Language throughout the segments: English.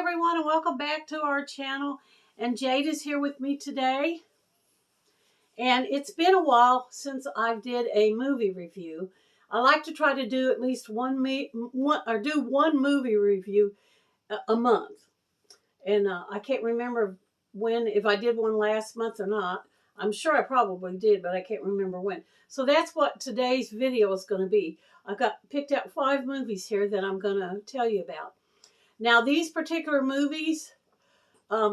everyone, and welcome back to our channel. And Jade is here with me today. And it's been a while since I did a movie review. I like to try to do at least one movie review a month. And I can't remember if I did one last month or not. I'm sure I probably did, but I can't remember when. So that's what today's video is going to be. I've picked out 5 movies here that I'm going to tell you about. Now, these particular movies,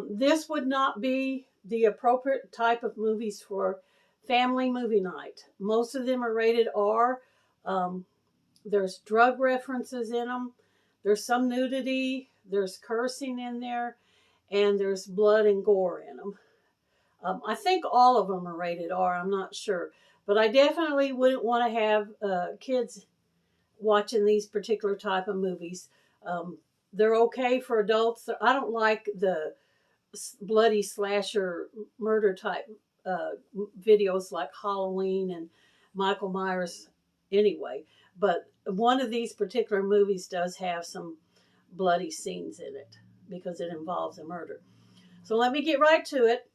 this would not be the appropriate type of movies for family movie night. Most of them are rated R. There's drug references in them. There's some nudity. There's cursing in there. And there's blood and gore in them. I think all of them are rated R. I'm not sure. But I definitely wouldn't want to have kids watching these particular type of movies. They're okay for adults. I don't like the bloody slasher murder type videos like Halloween and Michael Myers anyway. But one of these particular movies does have some bloody scenes in it because it involves a murder. So let me get right to it.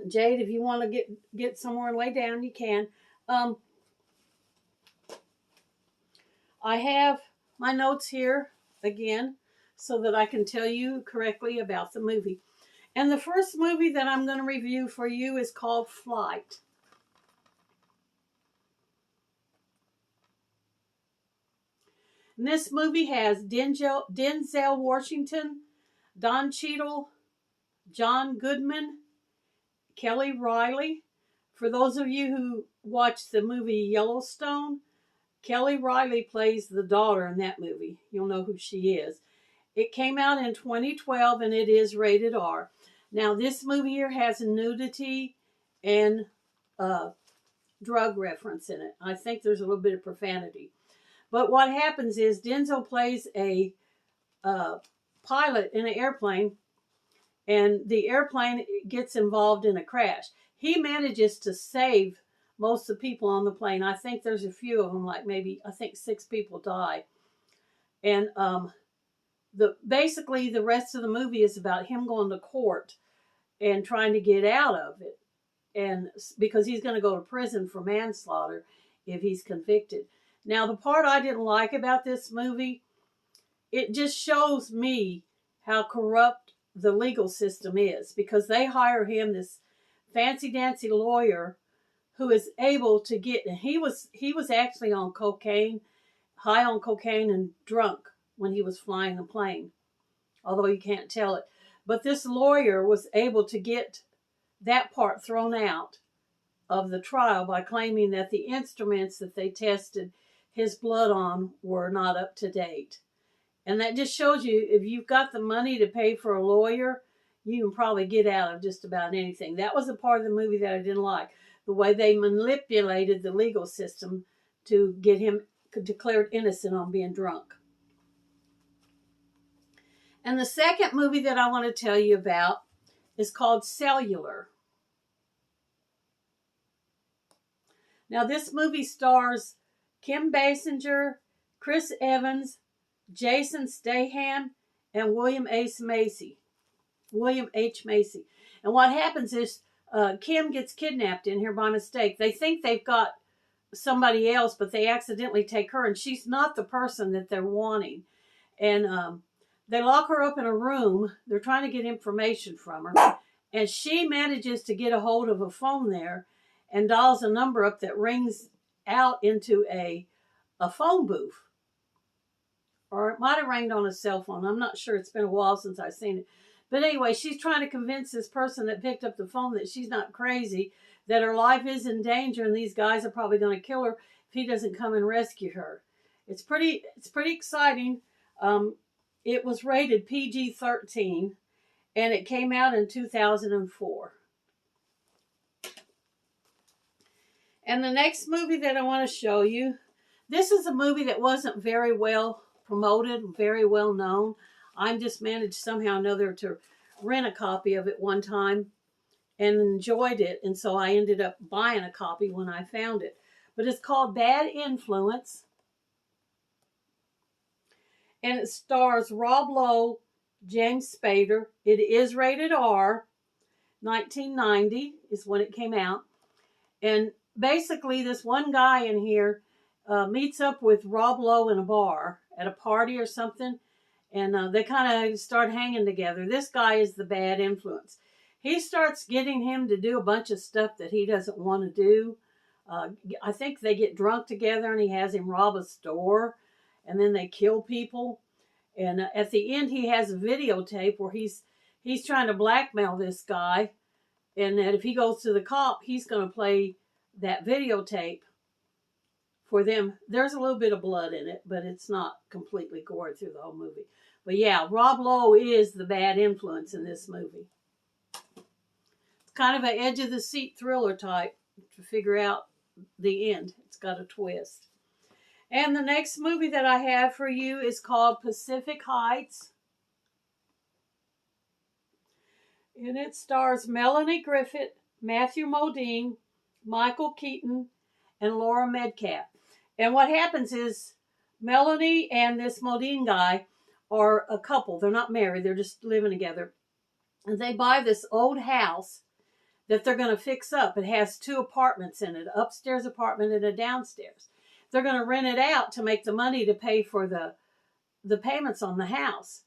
Jade, if you want to get somewhere and lay down, you can. I have my notes here again so that I can tell you correctly about the movie. And the first movie that I'm going to review for you is called Flight. And this movie has Denzel Washington, Don Cheadle, John Goodman, Kelly Riley. For those of you who watched the movie Yellowstone, Kelly Riley plays the daughter in that movie. You'll know who she is. It came out in 2012 and it is rated R. Now this movie here has nudity and drug reference in it. I think there's a little bit of profanity. But what happens is Denzel plays a pilot in an airplane, and the airplane gets involved in a crash. He manages to save most of the people on the plane. I think there's a few of them, like maybe, I think 6 people die. And basically the rest of the movie is about him going to court and trying to get out of it. And because he's going to go to prison for manslaughter if he's convicted. Now, the part I didn't like about this movie, it just shows me how corrupt the legal system is, because they hire him, this fancy-dancy lawyer, who is able to get, and he was actually on cocaine, high on cocaine and drunk when he was flying the plane, although you can't tell it. But this lawyer was able to get that part thrown out of the trial by claiming that the instruments that they tested his blood on were not up to date. And that just shows you, if you've got the money to pay for a lawyer, you can probably get out of just about anything. That was a part of the movie that I didn't like. The way they manipulated the legal system to get him declared innocent on being drunk. And the second movie that I want to tell you about is called Cellular. Now, this movie stars Kim Basinger, Chris Evans, Jason Statham, and William H. Macy. And what happens is Kim gets kidnapped in here by mistake. They think they've got somebody else, but they accidentally take her, and she's not the person that they're wanting. And they lock her up in a room. They're trying to get information from her. And she manages to get a hold of a phone there and dials a number up that rings out into a phone booth. Or it might have rang on a cell phone. I'm not sure. It's been a while since I've seen it. But anyway, she's trying to convince this person that picked up the phone that she's not crazy, that her life is in danger, and these guys are probably going to kill her if he doesn't come and rescue her. It's pretty exciting. It was rated PG-13, and it came out in 2004. And the next movie that I want to show you, this is a movie that wasn't very well promoted, very well known. I just managed somehow or another to rent a copy of it one time and enjoyed it. And so I ended up buying a copy when I found it. But it's called Bad Influence. And it stars Rob Lowe, James Spader. It is rated R. 1990 is when it came out. And basically, this one guy in here meets up with Rob Lowe in a bar at a party or something, and they kind of start hanging together. This guy is the bad influence. He starts getting him to do a bunch of stuff that he doesn't want to do. I think they get drunk together, and he has him rob a store, and then they kill people. And at the end, he has a videotape where he's trying to blackmail this guy, and that if he goes to the cop, he's going to play that videotape for them. There's a little bit of blood in it, but it's not completely gory through the whole movie. But yeah, Rob Lowe is the bad influence in this movie. It's kind of an edge of the seat thriller type to figure out the end. It's got a twist. And the next movie that I have for you is called Pacific Heights. And it stars Melanie Griffith, Matthew Modine, Michael Keaton, and Laura Metcalf. And what happens is Melanie and this Modine guy are a couple. They're not married. They're just living together. And they buy this old house that they're going to fix up. It has 2 apartments in it, an upstairs apartment and a downstairs. They're going to rent it out to make the money to pay for the payments on the house.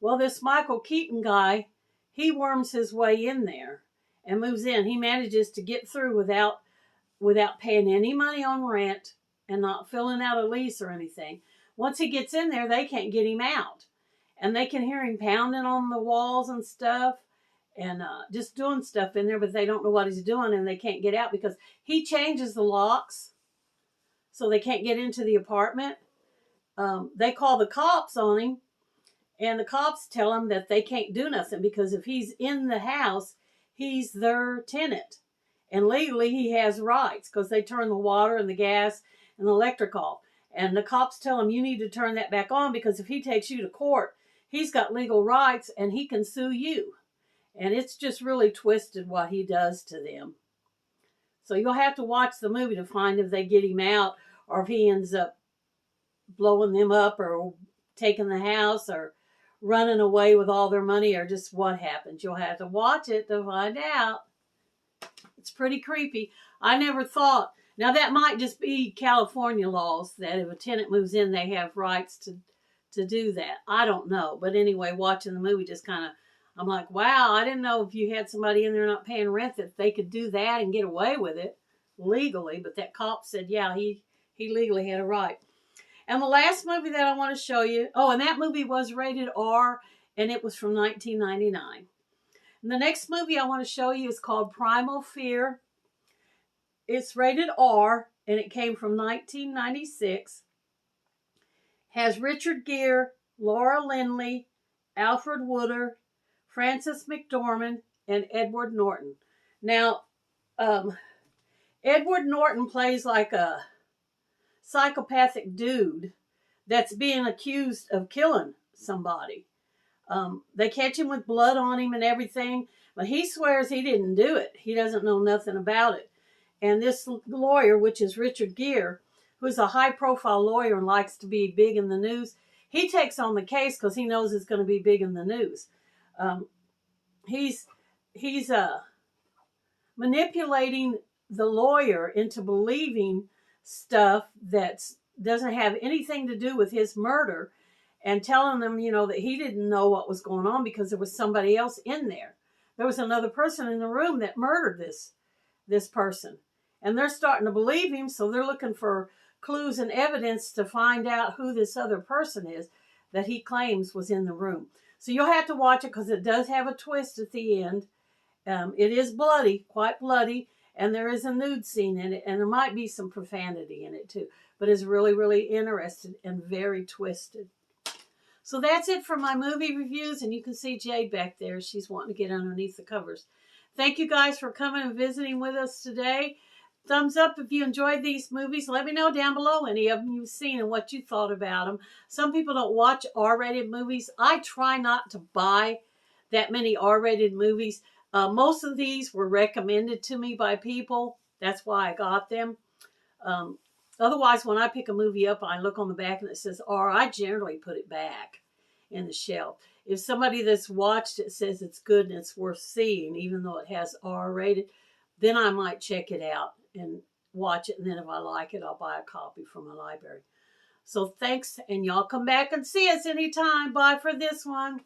Well, this Michael Keaton guy, he worms his way in there and moves in. He manages to get through without paying any money on rent and not filling out a lease or anything. Once he gets in there, they can't get him out. And they can hear him pounding on the walls and stuff and just doing stuff in there, but they don't know what he's doing, and they can't get out because he changes the locks so they can't get into the apartment. They call the cops on him, and the cops tell him that they can't do nothing because if he's in the house, he's their tenant. And legally, he has rights because they turn the water and the gas and the electric off. And the cops tell him, you need to turn that back on because if he takes you to court, he's got legal rights and he can sue you. And it's just really twisted what he does to them. So you'll have to watch the movie to find if they get him out or if he ends up blowing them up or taking the house or running away with all their money or just what happens. You'll have to watch it to find out. It's pretty creepy. I never thought. Now that might just be California laws that if a tenant moves in, they have rights to do that. I don't know. But anyway, watching the movie just kind of, I'm like, wow, I didn't know if you had somebody in there not paying rent that they could do that and get away with it legally. But that cop said, yeah, he legally had a right. And the last movie that I want to show you, and that movie was rated R, and it was from 1999. And the next movie I want to show you is called Primal Fear. It's rated R, and it came from 1996. Has Richard Gere, Laura Linney, Alfred Woodard, Frances McDormand, and Edward Norton. Now, Edward Norton plays like a psychopathic dude that's being accused of killing somebody. They catch him with blood on him and everything, but he swears he didn't do it. He doesn't know nothing about it. And this lawyer, which is Richard Gere, who's a high-profile lawyer and likes to be big in the news, he takes on the case because he knows it's going to be big in the news. He's manipulating the lawyer into believing stuff that doesn't have anything to do with his murder and telling them, that he didn't know what was going on because there was somebody else in there. There was another person in the room that murdered this person. And they're starting to believe him, so they're looking for clues and evidence to find out who this other person is that he claims was in the room. So you'll have to watch it because it does have a twist at the end. It is bloody, quite bloody, and there is a nude scene in it, and there might be some profanity in it too. But it's really, really interesting and very twisted. So that's it for my movie reviews, and you can see Jade back there. She's wanting to get underneath the covers. Thank you guys for coming and visiting with us today. Thumbs up if you enjoyed these movies. Let me know down below any of them you've seen and what you thought about them. Some people don't watch R-rated movies. I try not to buy that many R-rated movies. Most of these were recommended to me by people. That's why I got them. Otherwise, when I pick a movie up, I look on the back and it says R. I generally put it back. in the shelf. If somebody that's watched it says it's good and it's worth seeing, even though it has R rated, then I might check it out and watch it. And then if I like it, I'll buy a copy from my library. So thanks, and y'all come back and see us anytime. Bye for this one.